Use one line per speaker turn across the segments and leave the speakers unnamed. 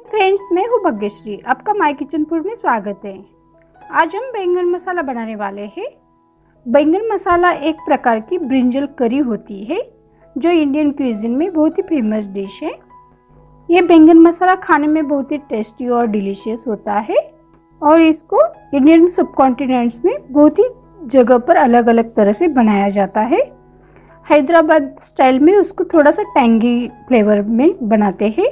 Friends, मैं हूँ भाग्यश्री। आपका माय किचन फूड में स्वागत है। आज हम बैंगन मसाला बनाने वाले हैं। बैंगन मसाला एक प्रकार की ब्रिंजल करी होती है जो इंडियन क्यूजिन में बहुत ही फेमस डिश है। ये बैंगन मसाला खाने में बहुत ही टेस्टी और डिलीशियस होता है और इसको इंडियन सब कॉन्टिनेंट्स में बहुत ही जगह पर अलग अलग तरह से बनाया जाता है। हैदराबाद स्टाइल में उसको थोड़ा सा टैंगी फ्लेवर में बनाते हैं।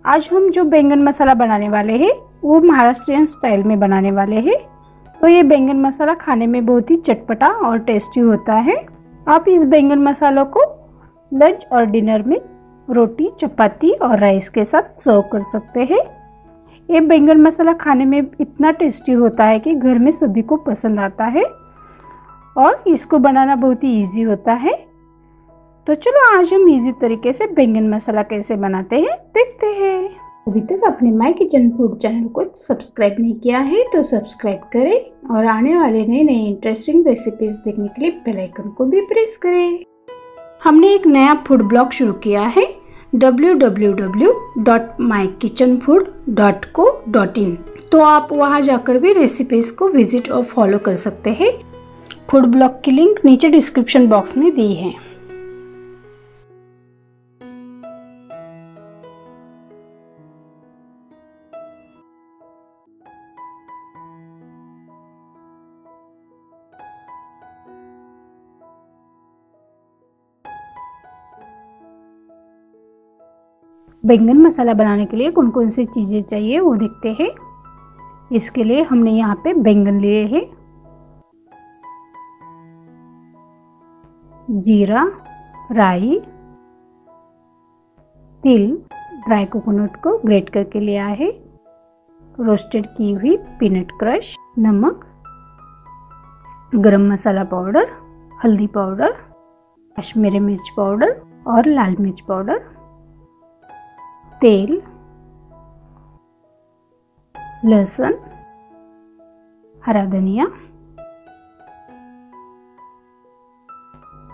आज हम जो बैंगन मसाला बनाने वाले हैं वो महाराष्ट्रियन स्टाइल में बनाने वाले हैं। तो ये बैंगन मसाला खाने में बहुत ही चटपटा और टेस्टी होता है। आप इस बैंगन मसालों को लंच और डिनर में रोटी, चपाती और राइस के साथ सर्व कर सकते हैं। ये बैंगन मसाला खाने में इतना टेस्टी होता है कि घर में सभी को पसंद आता है और इसको बनाना बहुत ही ईजी होता है। तो चलो आज हम इजी तरीके से बैंगन मसाला कैसे बनाते हैं देखते हैं। अभी तक अपने माय किचन फूड चैनल को सब्सक्राइब नहीं किया है तो सब्सक्राइब करें और आने वाले नए नए इंटरेस्टिंग रेसिपीज देखने के लिए बेल आइकन को भी प्रेस करें। हमने एक नया फूड ब्लॉग शुरू किया है www.mykitchenfood.co.in। तो आप वहां जाकर भी रेसिपीज को विजिट और फॉलो कर सकते हैं। फूड ब्लॉग की लिंक नीचे डिस्क्रिप्शन बॉक्स में दी है। बैंगन मसाला बनाने के लिए कौन कौन सी चीज़ें चाहिए वो देखते हैं। इसके लिए हमने यहाँ पे बैंगन लिए हैं, जीरा, राई, तिल, ड्राई कोकोनट को ग्रेट करके लिया है, रोस्टेड की हुई पीनट क्रश, नमक, गरम मसाला पाउडर, हल्दी पाउडर, कश्मीरी मिर्च पाउडर और लाल मिर्च पाउडर, तेल, लहसुन, हरा धनिया।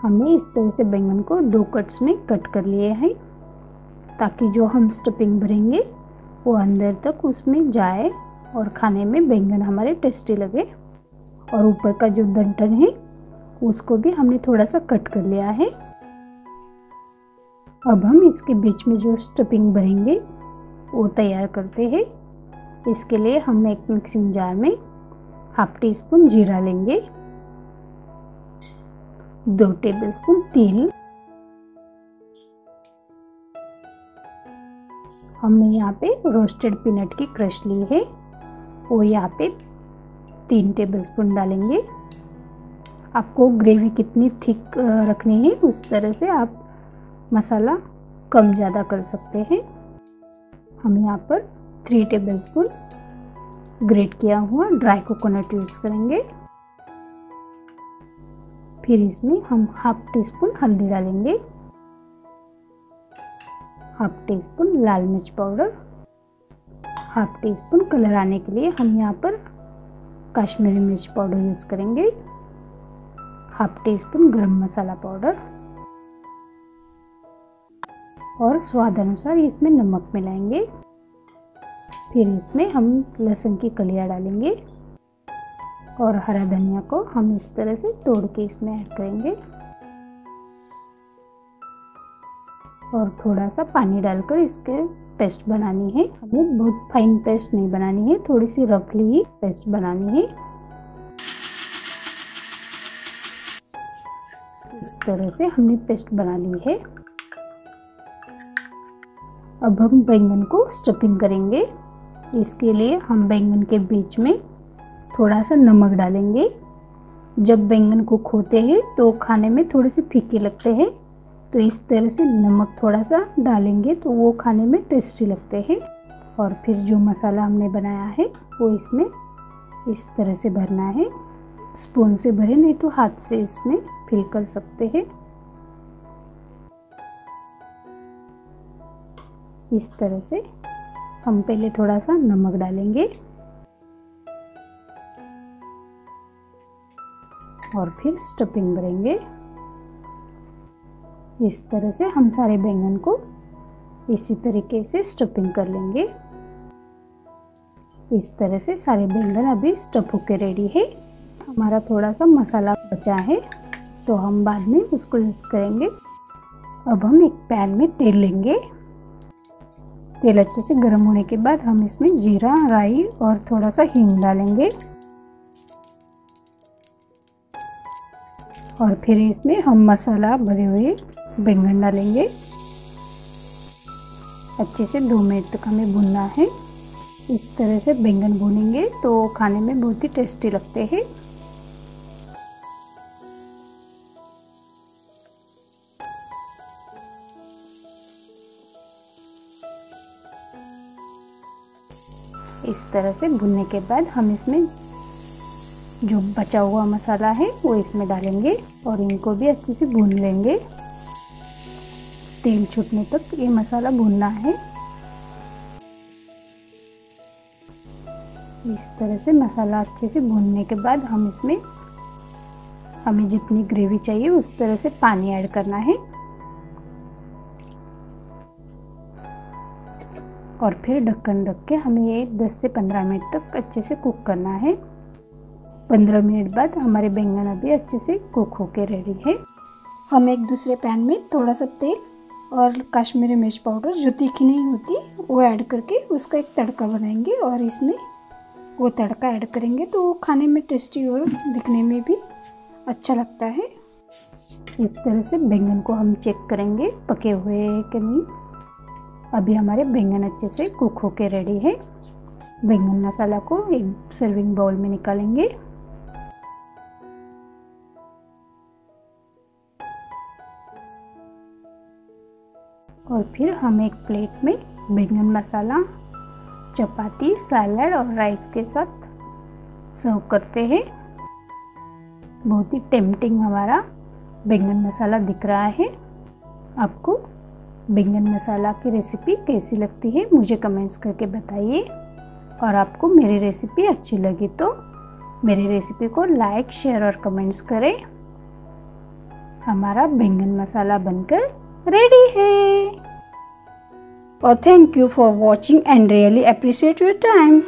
हमने इस तरह से बैंगन को 2 कट्स में कट कर लिए हैं ताकि जो हम स्टफिंग भरेंगे वो अंदर तक उसमें जाए और खाने में बैंगन हमारे टेस्टी लगे। और ऊपर का जो डंठल है उसको भी हमने थोड़ा सा कट कर लिया है। अब हम इसके बीच में जो स्टफिंग भरेंगे वो तैयार करते हैं। इसके लिए हम एक मिक्सिंग जार में 1/2 टीस्पून जीरा लेंगे, 2 टेबलस्पून तिल, हमने यहाँ पे रोस्टेड पीनट की क्रश ली है वो यहाँ पे 3 टेबलस्पून डालेंगे। आपको ग्रेवी कितनी थिक रखनी है उस तरह से आप मसाला कम ज़्यादा कर सकते हैं। हम यहाँ पर 3 टेबलस्पून ग्रेट किया हुआ ड्राई कोकोनट यूज़ करेंगे। फिर इसमें हम 1/2 टीस्पून हल्दी डालेंगे, 1/2 टीस्पून लाल मिर्च पाउडर, 1/2 टीस्पून कलर आने के लिए हम यहाँ पर कश्मीरी मिर्च पाउडर यूज़ करेंगे, 1/2 टीस्पून गरम मसाला पाउडर और स्वाद अनुसार इसमें नमक मिलाएंगे। फिर इसमें हम लहसुन की कलियां डालेंगे और हरा धनिया को हम इस तरह से तोड़ के इसमें ऐड करेंगे और थोड़ा सा पानी डालकर इसके पेस्ट बनानी है। हमें बहुत फाइन पेस्ट नहीं बनानी है, थोड़ी सी रफली ही पेस्ट बनानी है। इस तरह से हमने पेस्ट बना ली है। अब हम बैंगन को स्टफिंग करेंगे। इसके लिए हम बैंगन के बीच में थोड़ा सा नमक डालेंगे। जब बैंगन को खोते हैं तो खाने में थोड़े से फीके लगते हैं, तो इस तरह से नमक थोड़ा सा डालेंगे तो वो खाने में टेस्टी लगते हैं। और फिर जो मसाला हमने बनाया है वो इसमें इस तरह से भरना है। स्पून से भरे नहीं तो हाथ से इसमें फिल कर सकते हैं। इस तरह से हम पहले थोड़ा सा नमक डालेंगे और फिर स्टफिंग भरेंगे। इस तरह से हम सारे बैंगन को इसी तरीके से स्टफिंग कर लेंगे। इस तरह से सारे बैंगन अभी स्टफ होके रेडी है। हमारा थोड़ा सा मसाला बचा है तो हम बाद में उसको यूज करेंगे। अब हम एक पैन में तेल लेंगे। तेल अच्छे से गर्म होने के बाद हम इसमें जीरा, राई और थोड़ा सा हींग डालेंगे और फिर इसमें हम मसाला भरे हुए बैंगन डालेंगे। अच्छे से 2 मिनट तक हमें भूनना है। इस तरह से बैंगन भूनेंगे तो खाने में बहुत ही टेस्टी लगते हैं। इस तरह से भुनने के बाद हम इसमें जो बचा हुआ मसाला है वो इसमें डालेंगे और इनको भी अच्छे से भून लेंगे। तेल छूटने तक ये मसाला भूनना है। इस तरह से मसाला अच्छे से भूनने के बाद हम इसमें हमें जितनी ग्रेवी चाहिए उस तरह से पानी ऐड करना है और फिर ढक्कन ढक के हमें ये 10 से 15 मिनट तक अच्छे से कुक करना है। 15 मिनट बाद हमारे बैंगन अभी अच्छे से कुक होके रेडी है। हम एक दूसरे पैन में थोड़ा सा तेल और कश्मीरी मिर्च पाउडर जो तीखी नहीं होती वो ऐड करके उसका एक तड़का बनाएंगे और इसमें वो तड़का ऐड करेंगे तो खाने में टेस्टी और दिखने में भी अच्छा लगता है। इस तरह से बैंगन को हम चेक करेंगे पके हुए हैं कि नहीं। अभी हमारे बैंगन अच्छे से कुक होके रेडी है। बैंगन मसाला को एक सर्विंग बाउल में निकालेंगे और फिर हम एक प्लेट में बैंगन मसाला, चपाती, सैलड और राइस के साथ सर्व करते हैं। बहुत ही टेम्पटिंग हमारा बैंगन मसाला दिख रहा है। आपको बैंगन मसाला की रेसिपी कैसी लगती है मुझे कमेंट्स करके बताइए और आपको मेरी रेसिपी अच्छी लगी तो मेरी रेसिपी को लाइक, शेयर और कमेंट्स करें। हमारा बैंगन मसाला बनकर रेडी है। और thank you for watching and really appreciate your time.